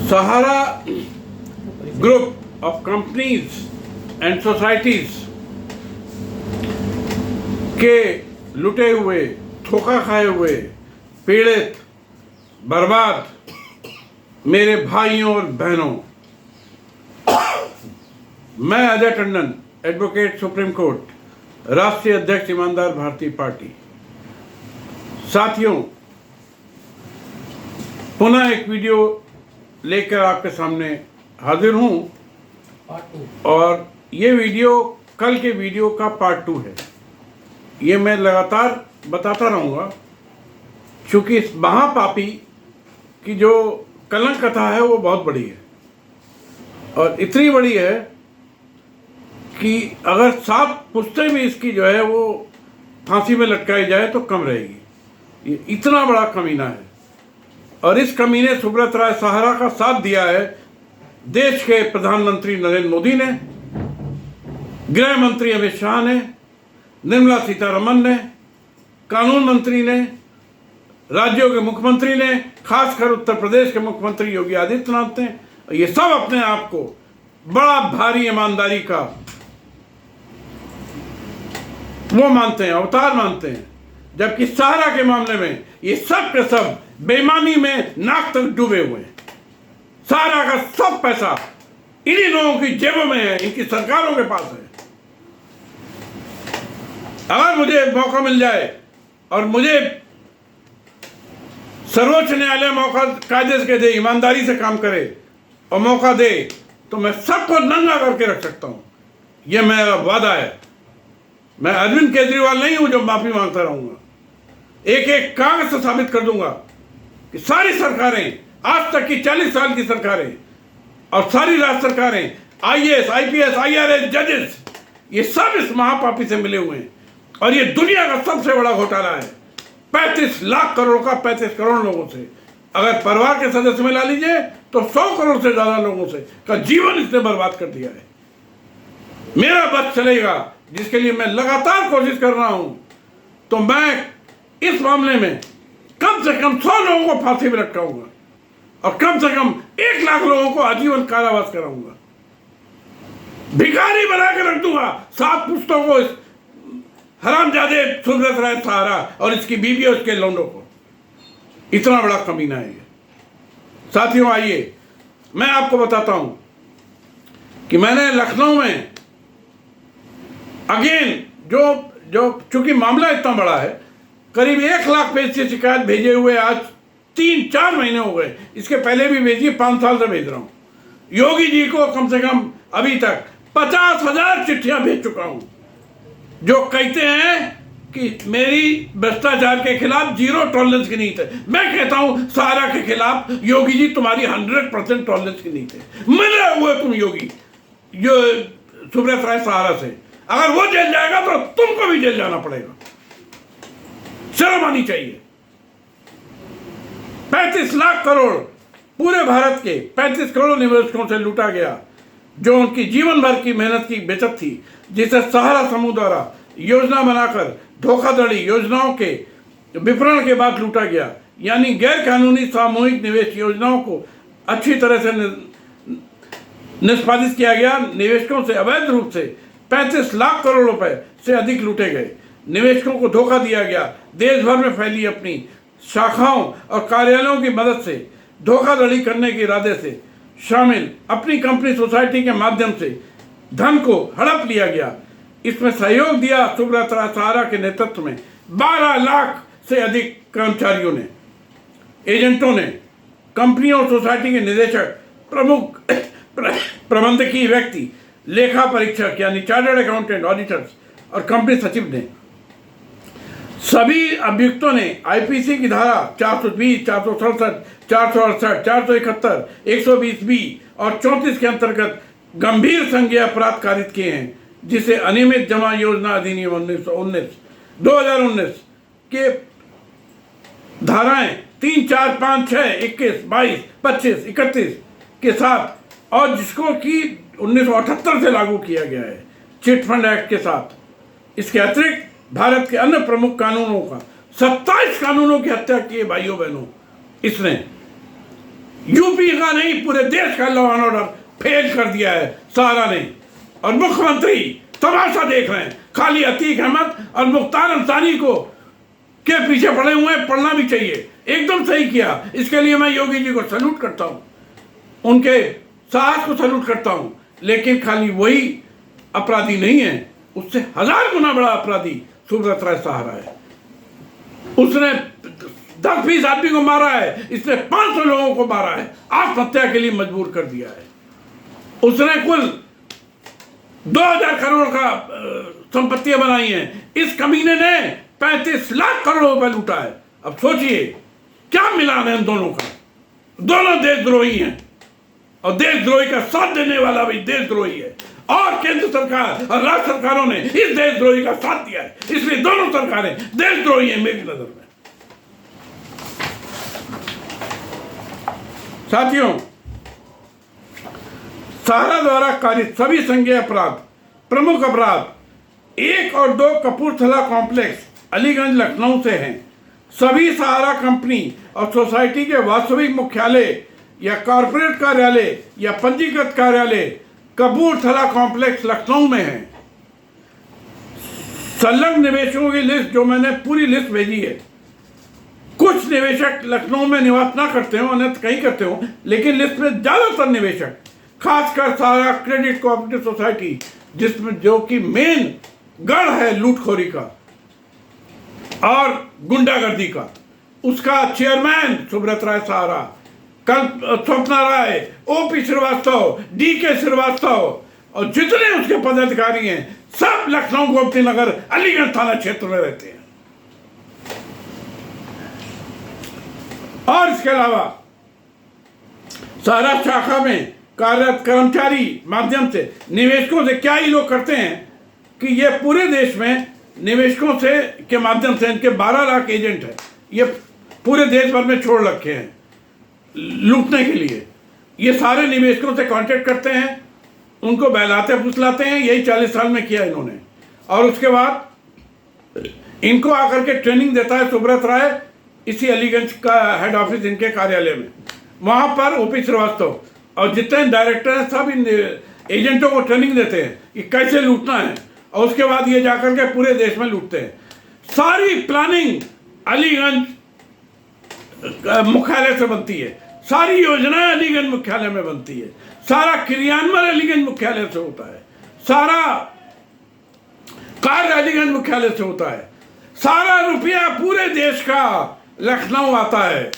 Sahara group of companies and societies के लुटे हुए, धोखा खाए हुए, पीड़ित, बर्बाद मेरे भाइयों और बहनों, मैं Ajay Tandon, advocate supreme court, राष्ट्रीय अध्यक्ष ईमानदार भारतीय पार्टी। साथियों, पुनः एक वीडियो लेकर आपके सामने हाजिर हूं और ये वीडियो कल के वीडियो का पार्ट 2 है। ये मैं लगातार बताता रहूँगा क्योंकि इस महापापी की जो कलंक कथा है वो बहुत बड़ी है और इतनी बड़ी है कि अगर 7 पुश्तें भी इसकी जो है वो फांसी में लटकाई जाए तो कम रहेगी। ये इतना बड़ा कमीना है और इस कमीने सुब्रत राय सहारा का साथ दिया है देश के प्रधानमंत्री नरेंद्र मोदी ने, गृह मंत्री अमित शाह ने, निर्मला सीतारमन ने, कानून मंत्री ने, राज्यों के मुख्यमंत्री ने, खासकर उत्तर प्रदेश के मुख्यमंत्री योगी आदित्यनाथ ने। ये सब अपने आप को बड़ा भारी ईमानदारी का वो मानते हैं, अवतार मानते हैं, जबकि सहारा के मामले में ये सब के सब बेईमानी में नाक तक डूबे हुए हैं। सहारा का सब पैसा इन्हीं लोगों की जेबों में है, इनकी सरकारों के पास है। अगर मुझे मौका मिल जाए और मुझे सर्वोच्च न्यायालय मौका कायदे से दे, ईमानदारी से काम करे और मौका दे, तो मैं सबको नंगा करके रख सकता हूं। यह मेरा वादा है। मैं अरविंद केजरीवाल नहीं हूं जो माफी मांगता रहूंगा। एक एक कागज से साबित कर दूंगा कि सारी सरकारें, आज तक की 40 साल की सरकारें और सारी राज्य सरकारें, IAS, IPS, IRS, जजेस, ये सब इस महापापी से मिले हुए हैं और ये दुनिया का सबसे बड़ा घोटाला है। 35 लाख करोड़ का, 35 करोड़ लोगों से, अगर परिवार के सदस्य मिला लीजिए तो 100 करोड़ से ज्यादा लोगों से का जीवन इसने बर्बाद कर दिया है। मेरा बस चलेगा, जिसके लिए मैं लगातार कोशिश कर रहा हूं, तो मैं इस मामले में कम से कम 100 लोगों को फांसी में लटकाऊंगा और कम से कम 1 लाख लोगों को आजीवन कारावास कराऊंगा। भिखारी बना के रख दूंगा 7 पुश्तों को, इस हरामजादे सुब्रत राय सहारा और इसकी बीवी और उसके लौंडों को। इतना बड़ा कमीना है ये। साथियों, आइए मैं आपको बताता हूं कि मैंने लखनऊ में अगेन जो चूंकि मामला इतना बड़ा है, करीब 1 लाख पेज से शिकायत भेजे हुए आज 3-4 महीने हो गए। इसके पहले भी भेजी, 5 साल से भेज रहा हूं। योगी जी को कम से कम अभी तक 50,000 चिट्ठियां भेज चुका हूं जो कहते हैं कि मेरी भ्रष्टाचार के खिलाफ 0 टॉलरेंस की नीति है। मैं कहता हूं सहारा के खिलाफ योगी जी तुम्हारी 100% टॉलरेंस की नीति है। मिले हुए तुम योगी जो सुब्रत राय सहारा से, अगर वो जेल जाएगा तो तुमको भी जेल जाना पड़ेगा। शर्म आनी चाहिए। 35 लाख करोड़ पूरे भारत के 35 करोड़ निवेशकों से लूटा गया, जो उनकी जीवन भर की मेहनत की बचत थी, जिसे सहारा समूह द्वारा योजना बनाकर धोखाधड़ी योजनाओं के विपणन के बाद लूटा गया। यानी गैर कानूनी सामूहिक निवेश योजनाओं को अच्छी तरह से निष्पादित किया गया। निवेशकों से अवैध रूप से 35 लाख करोड़ रुपए से अधिक लूटे गए। निवेशकों को धोखा दिया गया। देश भर में फैली अपनी शाखाओं और कार्यालयों की मदद से धोखाधड़ी करने के इरादे से शामिल अपनी कंपनी सोसाइटी के माध्यम से धन को हड़प लिया गया। इसमें सहयोग दिया सुब्रत राय सहारा के नेतृत्व में 12 लाख से अधिक कर्मचारियों ने, एजेंटों ने, कंपनियों और सोसाइटी के निदेशक, प्रमुख प्रबंधकीय व्यक्ति, लेखा परीक्षक यानी चार्टर्ड अकाउंटेंट, ऑडिटर्स और कंपनी सचिव ने। सभी अभियुक्तों ने IPC की धारा 420, 467, 468, 471, 120B और 34 के अंतर्गत गंभीर संज्ञेय अपराध कारित किए हैं, जिसे अनियमित जमा योजना अधिनियम 2019 के धाराएं 3, 4, 5, 6, 21, 22, 25, 31 के साथ और जिसको कि 1978 से लागू किया गया है चिट फंड एक्ट के साथ। इसके अतिरिक्त भारत के अन्य प्रमुख कानूनों का 27 कानूनों की हत्या की है भाइयों बहनों इसने। यूपी का नहीं, पूरे देश का लॉ एंड ऑर्डर फेल कर दिया है सहारा ने। और मुख्यमंत्री तमाशा देख रहे हैं, खाली अतीक अहमद और मुख्तार अंसारी को के पीछे पड़े हुए हैं। पढ़ना भी चाहिए, एकदम सही किया। इसके लिए मैं योगी जी को सैल्यूट करता हूँ, उनके साहस को सैल्यूट करता हूँ। लेकिन खाली वही अपराधी नहीं है, उससे 1000 गुना बड़ा अपराधी सुब्रत राय सहारा है। उसने 10-20 आदमी को मारा है, इसने 500 लोगों को मारा है, आत्महत्या के लिए मजबूर कर दिया है। उसने कुल 2000 करोड़ का संपत्तियां बनाई हैं। इस कमीने ने 35 लाख करोड़ रुपए लूटा है। अब सोचिए क्या मिलान है इन दोनों का। दोनों देशद्रोही हैं और देशद्रोही का साथ देने वाला भी देशद्रोही है। और केंद्र सरकार और राज्य सरकारों ने इस देशद्रोही का साथ दिया है, इसलिए दोनों सरकारें देशद्रोही हैं मेरी नजर में। साथियों, सहारा द्वारा कारित सभी संज्ञेय अपराध, प्रमुख अपराध 1 और 2 कपूरथला कॉम्प्लेक्स अलीगंज लखनऊ से हैं। सभी सहारा कंपनी और सोसाइटी के वास्तविक मुख्यालय या कॉरपोरेट कार्यालय या पंजीकृत कार्यालय कपूरथला कॉम्प्लेक्स लखनऊ में है। संलग्न निवेशकों की लिस्ट जो मैंने पूरी लिस्ट भेजी है। कुछ निवेशक लखनऊ में निवास ना करते हो, अन्यथा कहीं करते हो, लेकिन लिस्ट में ज्यादातर निवेशक, खासकर सहारा क्रेडिट कोऑपरेटिव सोसाइटी, जिसमें जो कि मेन गढ़ है लूटखोरी का और गुंडागर्दी का, उसका चेयरमैन सुब्रत राय सहारा, कल स्वप्ना राय, ओपी श्रीवास्तव, डीके श्रीवास्तव और जितने उसके पदाधिकारी हैं सब लखनऊ गोमती नगर अलीगंज थाना क्षेत्र में रहते हैं। और इसके अलावा सहारा शाखा में कार्यरत कर्मचारी माध्यम से निवेशकों से क्या ही लोग करते हैं कि ये पूरे देश में निवेशकों से के माध्यम से इनके 12 लाख एजेंट हैं, ये पूरे देश भर में छोड़ रखे हैं लूटने के लिए। ये सारे निवेशकों से कांटेक्ट करते हैं, उनको बहलाते फुसलाते हैं। यही 40 साल में किया इन्होंने। और उसके बाद इनको आकर के ट्रेनिंग देता है सुब्रत राय इसी अलीगंज का हेड ऑफिस इनके कार्यालय में। वहाँ पर ओपी श्रीवास्तव और जितने डायरेक्टर हैं सब इन एजेंटों को ट्रेनिंग देते हैं कि कैसे लूटना है, और उसके बाद ये जाकर के पूरे देश में लूटते हैं। सारी प्लानिंग अलीगंज मुख्यालय से बनती है, सारी योजनाएं अलीगंज मुख्यालय में बनती है, सारा क्रियान्वयन अलीगंज मुख्यालय से होता है, सारा कार्य अलीगंज मुख्यालय से होता है, सारा रुपया पूरे देश का लखनऊ आता है।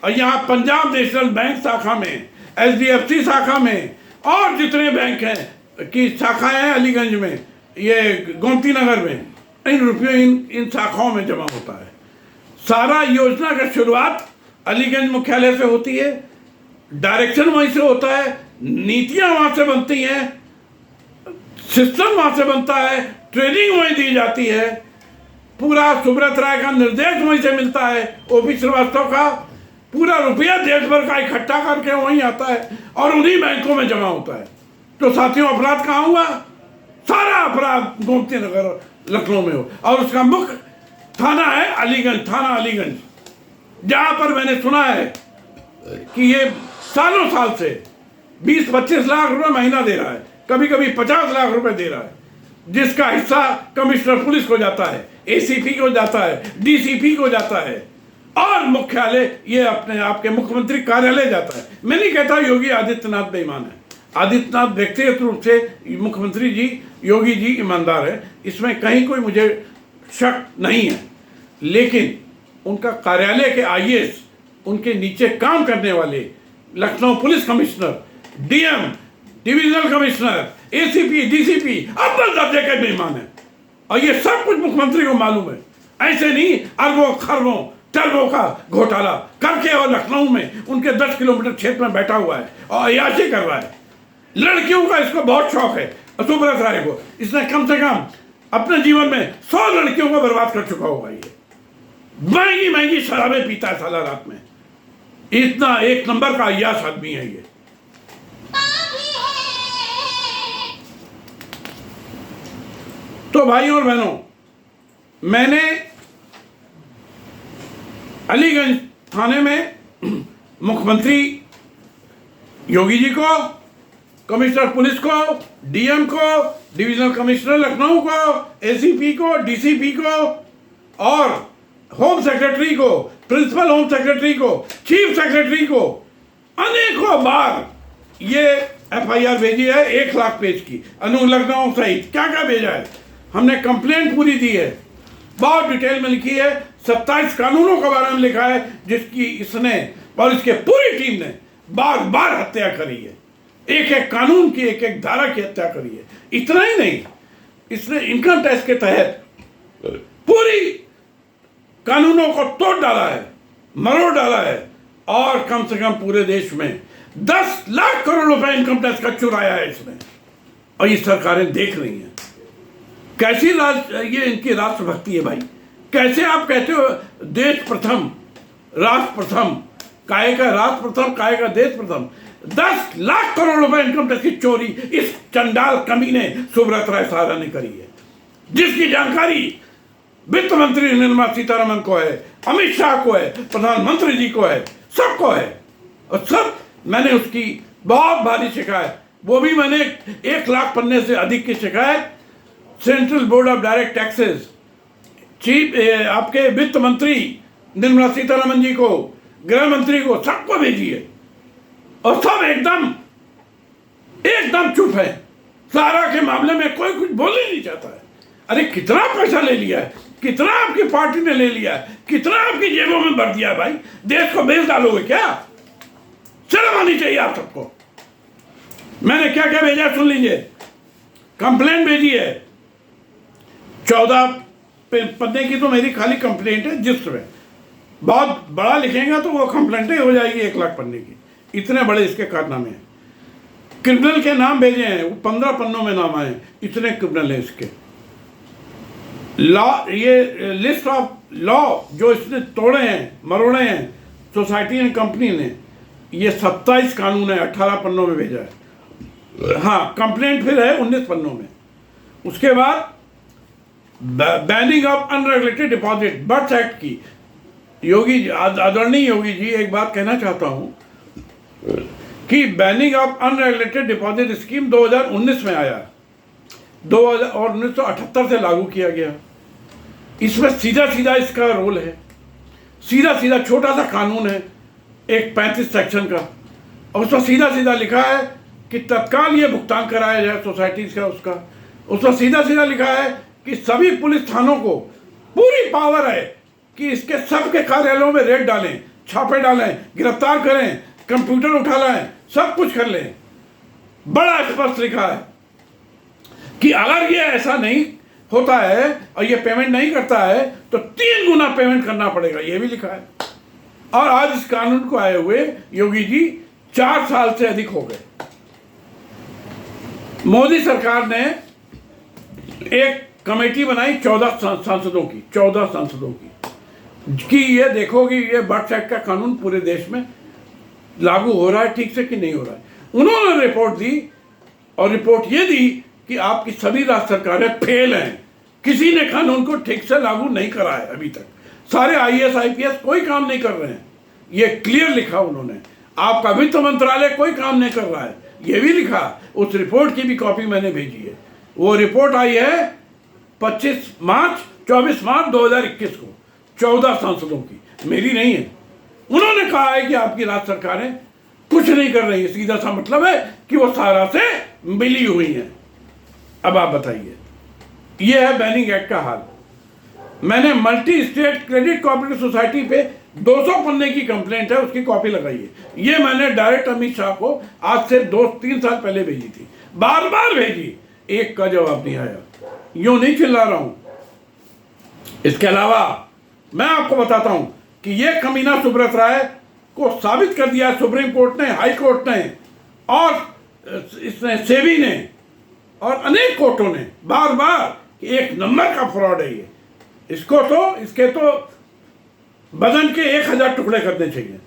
और यहाँ पंजाब नेशनल बैंक शाखा में, HDFC शाखा में और जितने बैंक हैं की शाखाएं हैं अलीगंज में, ये गोमती नगर में, इन रुपयों इन शाखाओं में जमा होता है। सारा योजना का शुरुआत अलीगंज मुख्यालय से होती है, डायरेक्शन वहीं से होता है, नीतियां वहां से बनती हैं, सिस्टम वहां से बनता है, ट्रेनिंग वहीं दी जाती है, पूरा सुब्रत राय का निर्देश वहीं से मिलता है, ओपी श्रीवास्तव का पूरा रुपया देश भर का इकट्ठा करके वहीं आता है और उन्हीं बैंकों में जमा होता है। तो साथियों, अपराध कहाँ हुआ? सारा अपराध गोमती नगर लखनऊ में हो, और उसका मुख्य थाना है अलीगंज, थाना अलीगंज, जहां पर मैंने सुना है कि ये सालों साल से 20-25 लाख रुपए महीना दे रहा है, कभी कभी 50 लाख रुपए दे रहा है, जिसका हिस्सा कमिश्नर पुलिस को जाता है, ACP को जाता है, DCP को जाता है, और मुख्यालय ये अपने आपके मुख्यमंत्री कार्यालय जाता है। मैं नहीं कहता योगी आदित्यनाथ बेईमान है, आदित्यनाथ व्यक्तिगत रूप से मुख्यमंत्री जी योगी जी ईमानदार है, इसमें कहीं कोई मुझे शक नहीं है, लेकिन उनका कार्यालय के IAS, उनके नीचे काम करने वाले Lucknow police commissioner, DM, divisional commissioner, ACP, DCP अव्वल दर्जे के बेईमान है, और ये सब कुछ मुख्यमंत्री को मालूम है। ऐसे नहीं अरबों खरबों टर्बों का घोटाला करके और लखनऊ में उनके 10 किलोमीटर क्षेत्र में बैठा हुआ है और अयाशी कर रहा है। लड़कियों का इसको बहुत शौक है सुब्रत राय को, इसने कम से कम अपने जीवन में 100 लड़कियों को बर्बाद कर चुका होगा। ये महंगी महंगी शराबें पीता है साला रात में, इतना एक नंबर का अय्याश आदमी है ये। तो भाइयों और बहनों, मैंने अलीगंज थाने में मुख्यमंत्री योगी जी को, कमिश्नर पुलिस को, डीएम को, डिविजनल कमिश्नर लखनऊ को, एसीपी को, डीसीपी को और होम सेक्रेटरी को, प्रिंसिपल होम सेक्रेटरी को, चीफ सेक्रेटरी को अनेकों बार ये एफआईआर भेजी है 1 लाख पेज की, अनु लखनऊ सहित क्या क्या भेजा है। हमने कंप्लेंट पूरी दी है, बहुत डिटेल में लिखी है, 27 कानूनों के बारे में लिखा है जिसकी इसने और इसके पूरी टीम ने बार बार हत्या करी है, एक एक कानून की एक एक धारा की हत्या करी है। इतना ही नहीं, इसने इनकम टैक्स के तहत पूरी कानूनों को तोड़ डाला है, मरोड़ डाला है और कम से कम पूरे देश में 10 लाख करोड़ रुपए इनकम टैक्स का चुराया है इसने। और ये सरकारें देख रही हैं। कैसी ये इनकी राष्ट्रभक्ति है भाई। कैसे आप कहते हो देश प्रथम, राष्ट्र प्रथम, काय का राष्ट्र प्रथम, काय का देश प्रथम। 10 लाख करोड़ रुपए इनकम टैक्स की चोरी इस चंडाल कमीने सुब्रत राय सारा ने करी है, जिसकी जानकारी वित्त मंत्री निर्मला सीतारमण को है, अमित शाह को है, प्रधानमंत्री जी को है, सबको है। और सब मैंने उसकी बहुत भारी शिकायत, वो भी मैंने 1 लाख पन्ने से अधिक की शिकायत central board of direct taxes, chief आपके वित्त मंत्री निर्मला सीतारमण जी को, गृह मंत्री को, सबको भेजी है। और सब एकदम चुप है। सारा के मामले में कोई कुछ बोल ही नहीं चाहता है। अरे कितना पैसा ले लिया है, कितना आपकी पार्टी ने ले लिया है, कितना आपकी जेबों में भर दिया है भाई। देश को बेच डालोगे क्या? शर्म आनी चाहिए आप सबको। मैंने क्या क्या भेजा सुन लीजिए। कंप्लेंट भेजी है 14 पन्ने की, तो मेरी खाली कंप्लेंट है, जिसमें बहुत बड़ा लिखेगा तो वो कंप्लेंट ही हो जाएगी 1 लाख पन्ने की। इतने बड़े इसके कारनामे हैं। क्रिमिनल के नाम भेजे हैं, वो 15 पन्नों में नाम आए, इतने क्रिमिनल हैं इसके। लॉ, ये लिस्ट ऑफ लॉ जो इसने तोड़े हैं, मरोड़े हैं सोसाइटी एंड कंपनी ने, ये 27 कानून है, 18 पन्नों में भेजा है। हाँ, कंप्लेंट फिर है 19 पन्नों में। उसके बाद banning of unregulated deposit, birth act की। योगी जी, आदरणीय योगी जी, एक बात कहना चाहता हूं कि banning of unregulated deposit scheme 2019 में आया, 2000 और 1978 से लागू किया गया। इसमें सीधा सीधा इसका रोल है, सीधा सीधा छोटा सा कानून है, एक 35 सेक्शन का, और उसमें सीधा सीधा लिखा है कि तत्काल ये भुगतान कराया जाए सोसाइटीज का। उसका उसमें सीधा सीधा लिखा है कि सभी पुलिस थानों को पूरी पावर है कि इसके सबके कार्यालयों में रेड डालें, छापे डालें, गिरफ्तार करें, कंप्यूटर उठा लाएं, सब कुछ कर लें। बड़ा स्पष्ट लिखा है कि अगर ये ऐसा नहीं होता है और ये पेमेंट नहीं करता है तो 3 गुना पेमेंट करना पड़ेगा, ये भी लिखा है। और आज इस कानून को आए हुए योगी जी 4 साल से अधिक हो गए। मोदी सरकार ने एक कमेटी बनाई 14 सांसदों की, 14 सांसदों की, कि ये देखो कि ये बर्थ एक्ट का कानून पूरे देश में लागू हो रहा है ठीक से कि नहीं हो रहा है। उन्होंने रिपोर्ट दी और रिपोर्ट ये दी कि आपकी सभी राज्य सरकारें फेल हैं, किसी ने कानून को ठीक से लागू नहीं करा है अभी तक। सारे आईएएस आईपीएस कोई काम नहीं कर रहे हैं, ये क्लियर लिखा उन्होंने। आपका वित्त मंत्रालय कोई काम नहीं कर रहा है, ये भी लिखा। उस रिपोर्ट की भी कॉपी मैंने भेजी है। वो रिपोर्ट आई है 24 मार्च 2021 को, 14 सांसदों की, मेरी नहीं है। उन्होंने कहा है कि आपकी राज्य सरकारें कुछ नहीं कर रही है। सीधा सा मतलब है कि वो सारा से मिली हुई हैं। अब आप बताइए, ये है बैनिंग एक्ट का हाल। मैंने multi state credit cooperative society पे 200 पन्ने की कंप्लेंट है, उसकी कॉपी लगाई है। ये मैंने डायरेक्ट अमित शाह को आज से 2-3 साल पहले भेजी थी, बार बार भेजी, एक का जवाब नहीं आया। यूं नहीं चिल्ला रहा हूं। इसके अलावा मैं आपको बताता हूं कि ये कमीना सुब्रत राय को साबित कर दिया सुप्रीम कोर्ट ने, हाई कोर्ट ने, और इसने सेबी ने और अनेक कोर्टों ने बार बार कि 1 नंबर का फ्रॉड है ये। इसके तो बदन के 1000 टुकड़े करने चाहिए।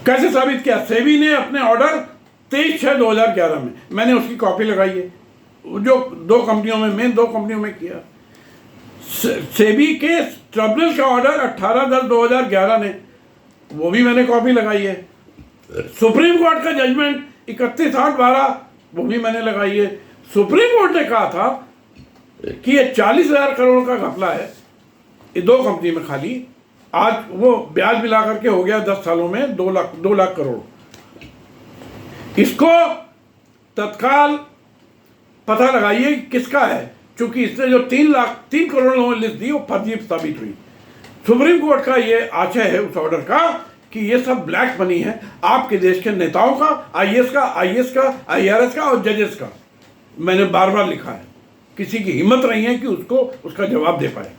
कैसे साबित किया? सेबी ने अपने ऑर्डर 23/6/2011 में, मैंने उसकी कॉपी लगाई है, जो 2 कंपनियों में, मेन 2 कंपनियों में किया। सेबी के ट्रिब्यूनल का ऑर्डर 18/10/2011 ने, वो भी मैंने कॉपी लगाई है। सुप्रीम कोर्ट का जजमेंट 31/8/12 वो भी मैंने लगाई है। सुप्रीम कोर्ट ने कहा था कि ये 40,000 करोड़ का घपला है ये 2 कंपनी में खाली। आज वो ब्याज मिला करके हो गया 10 सालों में 2 लाख करोड़। इसको तत्काल पता लगाइए किसका है, क्योंकि इसने जो 3 करोड़ लोगों ने लिस्ट दी वो फर्जी साबित हुई। सुप्रीम कोर्ट का ये आशय है उस ऑर्डर का कि ये सब ब्लैक मनी है आपके देश के नेताओं का, आईएएस का, आईएएस का, आईआरएस का और जजेस का। मैंने बार बार लिखा है, किसी की हिम्मत नहीं है कि उसको उसका जवाब दे पाए।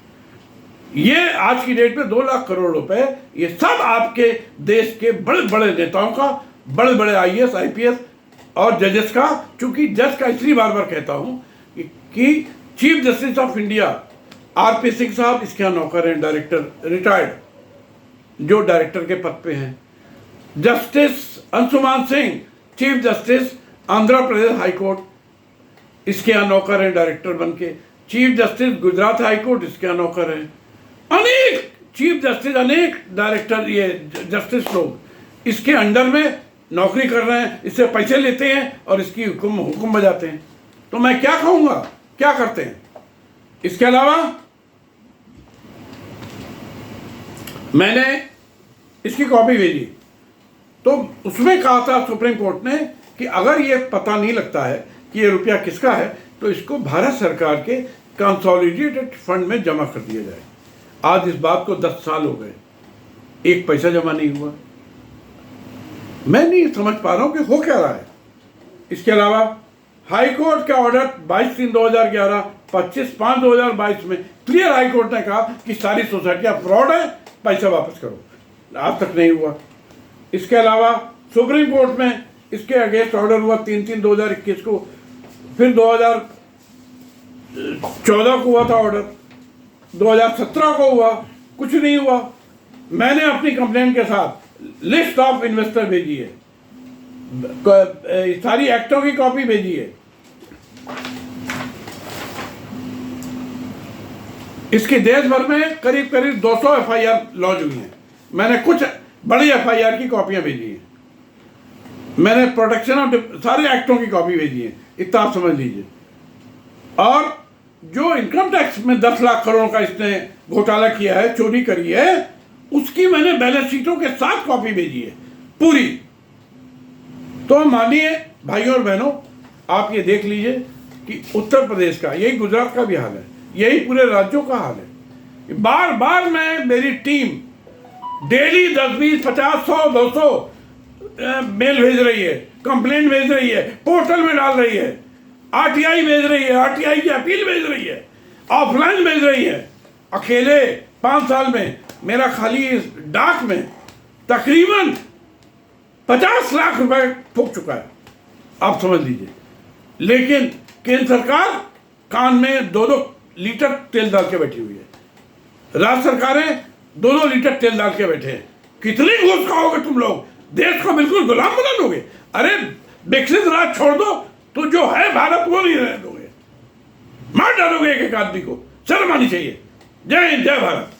ये आज की डेट में 2 लाख करोड़ रुपए ये सब आपके देश के बड़े बड़े नेताओं का, बड़े बड़े आईएएस, आईपीएस और जजेस का। चूंकि जज का इसलिए बार बार कहता हूं कि chief justice of India RP Singh साहब इसके यहाँ नौकर हैं, डायरेक्टर रिटायर्ड, जो डायरेक्टर के पद पे हैं। Justice Anshuman Singh chief justice Andhra Pradesh high court, इसके यहाँ नौकर हैं डायरेक्टर बन के। Chief justice Gujarat high court, इसके यहाँ नौकर हैं। अनेक चीफ जस्टिस, अनेक डायरेक्टर, ये जस्टिस लोग इसके अंडर में नौकरी कर रहे हैं, इससे पैसे लेते हैं और इसकी हुक्म बजाते हैं। तो मैं क्या कहूँगा, क्या करते हैं। इसके अलावा मैंने इसकी कॉपी भेजी, तो उसमें कहा था सुप्रीम कोर्ट ने कि अगर ये पता नहीं लगता है कि ये रुपया किसका है तो इसको भारत सरकार के कंसोलिडेटेड फंड में जमा कर दिया जाए। आज इस बात को 10 साल हो गए, 1 पैसा जमा नहीं हुआ। मैं नहीं समझ पा रहा हूं कि हो क्या रहा है। इसके अलावा हाई कोर्ट का ऑर्डर 22/3/2011, 25/5/2022 में क्लियर हाई कोर्ट ने कहा कि सारी सोसाइटियां फ्रॉड है, पैसा वापस करो। आज तक नहीं हुआ। इसके अलावा सुप्रीम कोर्ट में इसके अगेंस्ट ऑर्डर हुआ 3/3/2021 को, फिर 2014 को हुआ था ऑर्डर, 2017 को हुआ, कुछ नहीं हुआ। मैंने अपनी कंप्लेंट के साथ लिस्ट ऑफ इन्वेस्टर भेजी है, सारी एक्टों की कॉपी भेजी है। इसकी देश भर में करीब 200 एफआईआर लॉन्च हुई हैं। मैंने कुछ बड़ी एफआईआर की कॉपियां भेजी हैं। मैंने प्रोटेक्शन ऑफ सारे एक्टों की कॉपी भेजी है, इतना आप समझ लीजिए। और जो इनकम टैक्स में 10 लाख करोड़ का इसने घोटाला किया है, चोरी करी है, उसकी मैंने बैलेंस शीटों के साथ कॉपी भेजी है पूरी। तो मानिए भाइयों और बहनों, आप ये देख लीजिए कि उत्तर प्रदेश का, यही गुजरात का भी हाल है, यही पूरे राज्यों का हाल है। बार बार मेरी टीम डेली 10, 20, 50, 100, 200 मेल भेज रही है, कंप्लेंट भेज रही है, पोर्टल में डाल रही है, आरटीआई भेज रही है, आरटीआई की अपील भेज रही है, ऑफलाइन भेज रही है। अकेले 5 साल में मेरा खाली इस डाक में तकरीबन 50 लाख रुपए फूक चुका है, आप समझ लीजिए। लेकिन केंद्र सरकार कान में 2-2 लीटर तेल डाल के बैठी हुई है, राज्य सरकारें 2-2 लीटर तेल डाल के बैठे हैं। कितनी घूस खाओगे तुम लोग, देश को बिल्कुल गुलाम बना दोगे। अरे विकसित राज्य छोड़ दो तो जो है भारत वो नहीं रहने दोगे, मार डालोगे एक आदमी को। शर्म आनी चाहिए। जय हिंद, जय भारत।